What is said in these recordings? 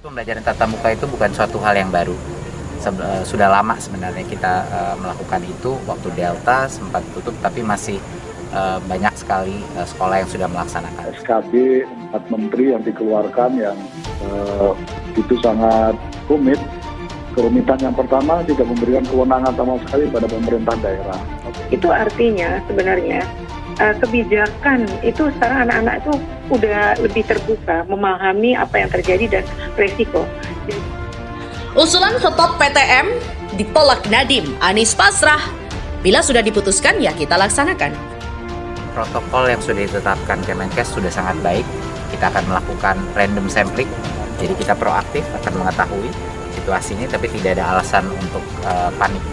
Pembelajaran tatap muka itu bukan suatu hal yang baru. Sudah lama sebenarnya kita melakukan itu. Waktu Delta sempat tutup, tapi masih banyak sekali sekolah yang sudah melaksanakan. SKB 4 menteri yang dikeluarkan yang itu sangat rumit. Kerumitan yang pertama tidak memberikan kewenangan sama sekali pada pemerintah daerah. Itu artinya sebenarnya kebijakan itu sekarang anak-anak itu udah lebih terbuka, memahami apa yang terjadi dan resiko. Usulan stop PTM ditolak Nadiem, Anies pasrah. Bila sudah diputuskan ya kita laksanakan. Protokol yang sudah ditetapkan Kemenkes sudah sangat baik. Kita akan melakukan random sampling, jadi kita proaktif akan mengetahui situasinya, tapi tidak ada alasan untuk panik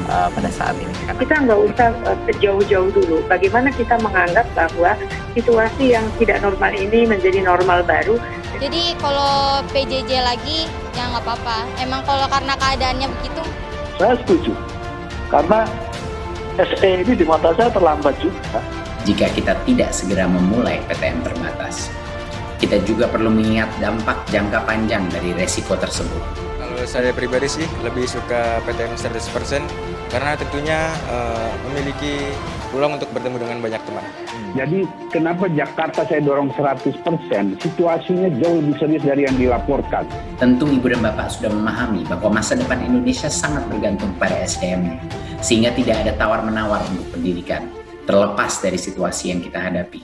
pada saat ini. Kita nggak usah jauh-jauh dulu. Bagaimana kita menganggap bahwa situasi yang tidak normal ini menjadi normal baru. Jadi kalau PJJ lagi ya nggak apa-apa. Emang kalau karena keadaannya begitu. Saya setuju, karena SE ini di mata saya terlambat juga. Jika kita tidak segera memulai PTM terbatas, kita juga perlu mengingat dampak jangka panjang dari resiko tersebut. Kalau saya pribadi sih lebih suka PTM 100% karena tentunya memiliki peluang untuk bertemu dengan banyak teman. Jadi kenapa Jakarta saya dorong 100%? Situasinya jauh lebih serius dari yang dilaporkan. Tentu Ibu dan Bapak sudah memahami bahwa masa depan Indonesia sangat bergantung pada SDM, sehingga tidak ada tawar-menawar untuk pendidikan, terlepas dari situasi yang kita hadapi.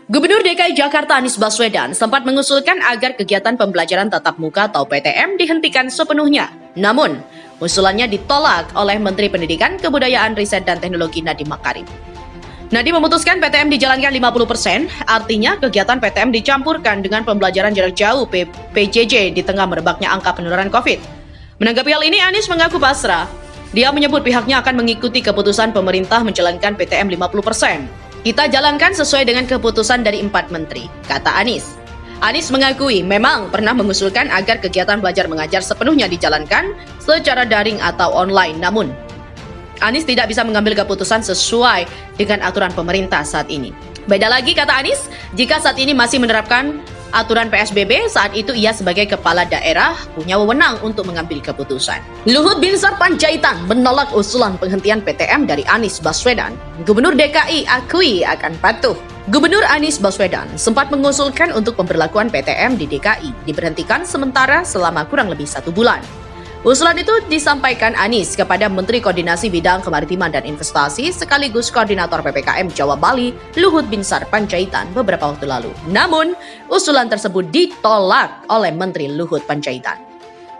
Gubernur DKI Jakarta Anies Baswedan sempat mengusulkan agar kegiatan pembelajaran tatap muka atau PTM dihentikan sepenuhnya. Namun, usulannya ditolak oleh Menteri Pendidikan, Kebudayaan, Riset, dan Teknologi Nadiem Makarim. Nadiem memutuskan PTM dijalankan 50%, artinya kegiatan PTM dicampurkan dengan pembelajaran jarak jauh PJJ di tengah merebaknya angka penularan COVID. Menanggapi hal ini, Anies mengaku pasrah. Dia menyebut pihaknya akan mengikuti keputusan pemerintah menjalankan PTM 50%. Kita jalankan sesuai dengan keputusan dari 4 menteri, kata Anies. Anies mengakui memang pernah mengusulkan agar kegiatan belajar mengajar sepenuhnya dijalankan secara daring atau online. Namun, Anies tidak bisa mengambil keputusan sesuai dengan aturan pemerintah saat ini. Beda lagi, kata Anies, jika saat ini masih menerapkan aturan PSBB, saat itu ia sebagai kepala daerah punya wewenang untuk mengambil keputusan. Luhut Binsar Panjaitan menolak usulan penghentian PTM dari Anies Baswedan. Gubernur DKI akui akan patuh. Gubernur Anies Baswedan sempat mengusulkan untuk pemberlakuan PTM di DKI diberhentikan sementara selama kurang lebih 1 bulan. Usulan itu disampaikan Anies kepada Menteri Koordinasi Bidang Kemaritiman dan Investasi sekaligus Koordinator PPKM Jawa Bali, Luhut Binsar Panjaitan beberapa waktu lalu. Namun, usulan tersebut ditolak oleh Menteri Luhut Panjaitan.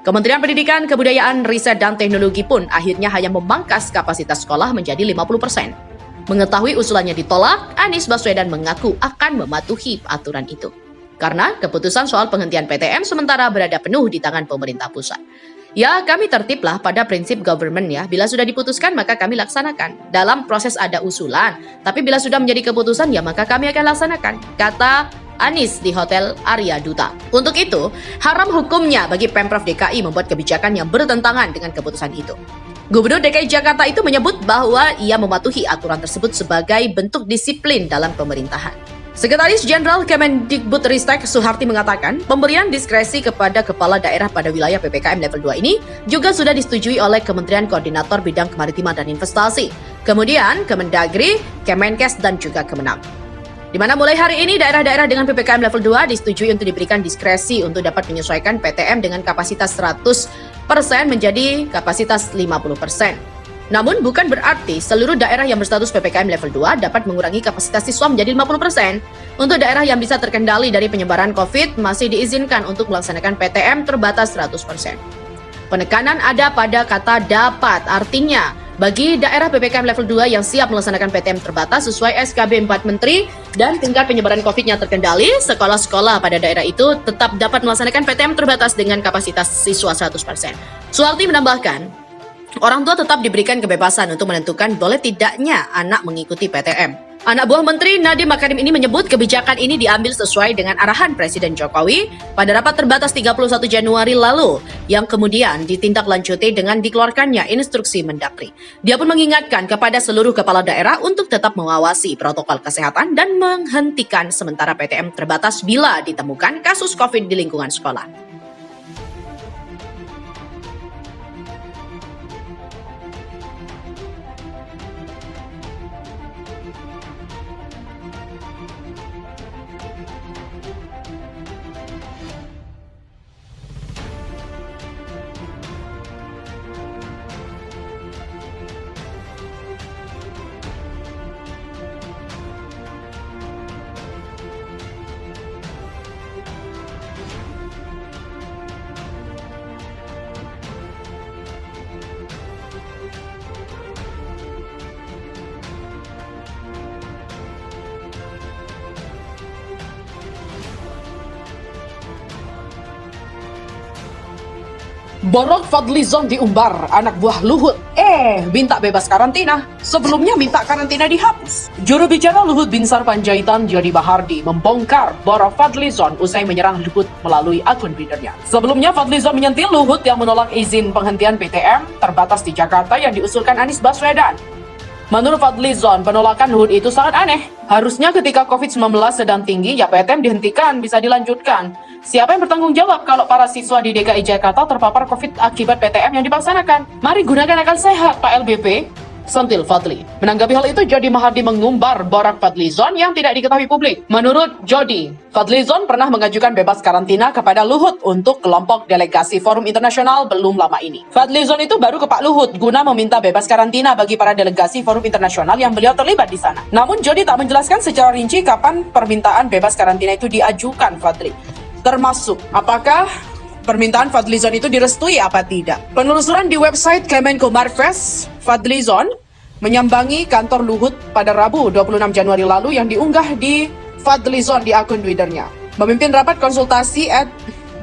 Kementerian Pendidikan, Kebudayaan, Riset, dan Teknologi pun akhirnya hanya memangkas kapasitas sekolah menjadi 50%. Mengetahui usulannya ditolak, Anies Baswedan mengaku akan mematuhi aturan itu. Karena keputusan soal penghentian PTM sementara berada penuh di tangan pemerintah pusat. Ya, kami tertiblah pada prinsip government ya. Bila sudah diputuskan, maka kami laksanakan. Dalam proses ada usulan, tapi bila sudah menjadi keputusan, ya maka kami akan laksanakan, kata Anies di Hotel Arya Duta. Untuk itu, haram hukumnya bagi Pemprov DKI membuat kebijakan yang bertentangan dengan keputusan itu. Gubernur DKI Jakarta itu menyebut bahwa ia mematuhi aturan tersebut sebagai bentuk disiplin dalam pemerintahan. Sekretaris Jenderal Kemendikbudristek Suharti mengatakan, pemberian diskresi kepada kepala daerah pada wilayah PPKM level 2 ini juga sudah disetujui oleh Kementerian Koordinator Bidang Kemaritiman dan Investasi, kemudian Kemendagri, Kemenkes, dan juga Kemenag. Di mana mulai hari ini daerah-daerah dengan PPKM level 2 disetujui untuk diberikan diskresi untuk dapat menyesuaikan PTM dengan kapasitas 100% menjadi kapasitas 50%. Namun bukan berarti seluruh daerah yang berstatus PPKM level 2 dapat mengurangi kapasitas siswa menjadi 50%. Untuk daerah yang bisa terkendali dari penyebaran COVID masih diizinkan untuk melaksanakan PTM terbatas 100%. Penekanan ada pada kata dapat, artinya bagi daerah PPKM level 2 yang siap melaksanakan PTM terbatas sesuai SKB 4 Menteri dan tingkat penyebaran COVID-nya terkendali, sekolah-sekolah pada daerah itu tetap dapat melaksanakan PTM terbatas dengan kapasitas siswa 100%. Suharti menambahkan, orang tua tetap diberikan kebebasan untuk menentukan boleh tidaknya anak mengikuti PTM. Anak buah Menteri Nadiem Makarim ini menyebut kebijakan ini diambil sesuai dengan arahan Presiden Jokowi pada rapat terbatas 31 Januari lalu yang kemudian ditindaklanjuti dengan dikeluarkannya instruksi Mendagri. Dia pun mengingatkan kepada seluruh kepala daerah untuk tetap mengawasi protokol kesehatan dan menghentikan sementara PTM terbatas bila ditemukan kasus COVID di lingkungan sekolah. Borok Fadlizon diumbar, anak buah Luhut. Minta bebas karantina. Sebelumnya minta karantina dihapus. Juru bicara Luhut Binsar Panjaitan Jody Bahardi membongkar borok Fadlizon usai menyerang Luhut melalui akun Twitternya. Sebelumnya Fadlizon menyentil Luhut yang menolak izin penghentian PTM terbatas di Jakarta yang diusulkan Anies Baswedan. Menurut Fadlizon, penolakan Luhut itu sangat aneh. Harusnya ketika COVID-19 sedang tinggi, ya PTM dihentikan, bisa dilanjutkan. Siapa yang bertanggung jawab kalau para siswa di DKI Jakarta terpapar COVID akibat PTM yang dilaksanakan? Mari gunakan akal sehat, Pak LBP. Sentil Fadli. Menanggapi hal itu, Jody Bahardi mengumbar borak Fadlizon yang tidak diketahui publik. Menurut Jody, Fadlizon pernah mengajukan bebas karantina kepada Luhut untuk kelompok delegasi Forum Internasional belum lama ini. Fadlizon itu baru ke Pak Luhut guna meminta bebas karantina bagi para delegasi Forum Internasional yang beliau terlibat di sana. Namun Jody tak menjelaskan secara rinci kapan permintaan bebas karantina itu diajukan Fadli. Termasuk apakah permintaan Fadlizon itu direstui apa tidak. Penelusuran di website Kemenko Marves, Fadlizon menyambangi kantor Luhut pada Rabu 26 Januari lalu yang diunggah di Fadlizon di akun Twitternya. Memimpin rapat konsultasi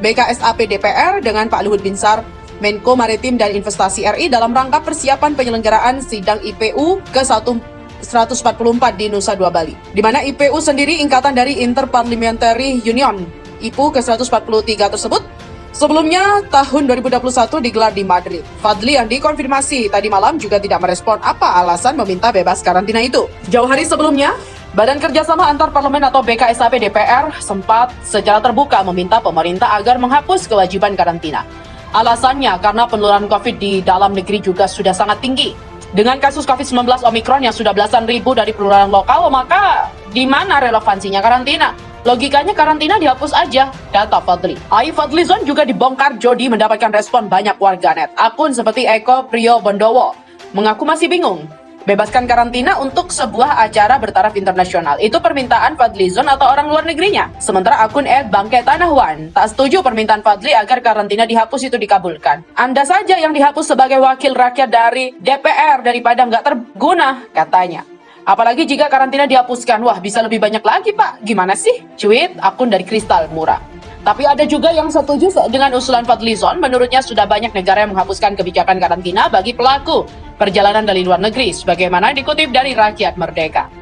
BKSAP DPR dengan Pak Luhut Binsar, Menko Maritim dan Investasi RI dalam rangka persiapan penyelenggaraan sidang IPU ke-144 di Nusa Dua Bali. Di mana IPU sendiri ingkatan dari Interparliamentary Union. IPU ke-143 tersebut sebelumnya tahun 2021 digelar di Madrid. Fadli yang dikonfirmasi tadi malam juga tidak merespon apa alasan meminta bebas karantina itu. Jauh hari sebelumnya, Badan Kerjasama Antar Parlemen atau BKSAP DPR sempat secara terbuka meminta pemerintah agar menghapus kewajiban karantina. Alasannya karena penularan COVID di dalam negeri juga sudah sangat tinggi. Dengan kasus COVID-19 Omikron yang sudah belasan ribu dari penularan lokal, maka di mana relevansinya karantina? Logikanya karantina dihapus aja, kata Fadli. Fadlizon juga dibongkar Jody mendapatkan respon banyak warganet. Akun seperti Eko Priyo Bondowo mengaku masih bingung. Bebaskan karantina untuk sebuah acara bertaraf internasional. Itu permintaan Fadlizon atau orang luar negerinya. Sementara akun @Bangke Tanahwan tak setuju permintaan Fadli agar karantina dihapus itu dikabulkan. Anda saja yang dihapus sebagai wakil rakyat dari DPR daripada nggak terguna, katanya. Apalagi jika karantina dihapuskan, wah bisa lebih banyak lagi Pak. Gimana sih? Cuit akun dari Kristal Murah. Tapi ada juga yang setuju dengan usulan Fadlizon. Menurutnya sudah banyak negara yang menghapuskan kebijakan karantina bagi pelaku perjalanan dari luar negeri, sebagaimana dikutip dari Rakyat Merdeka.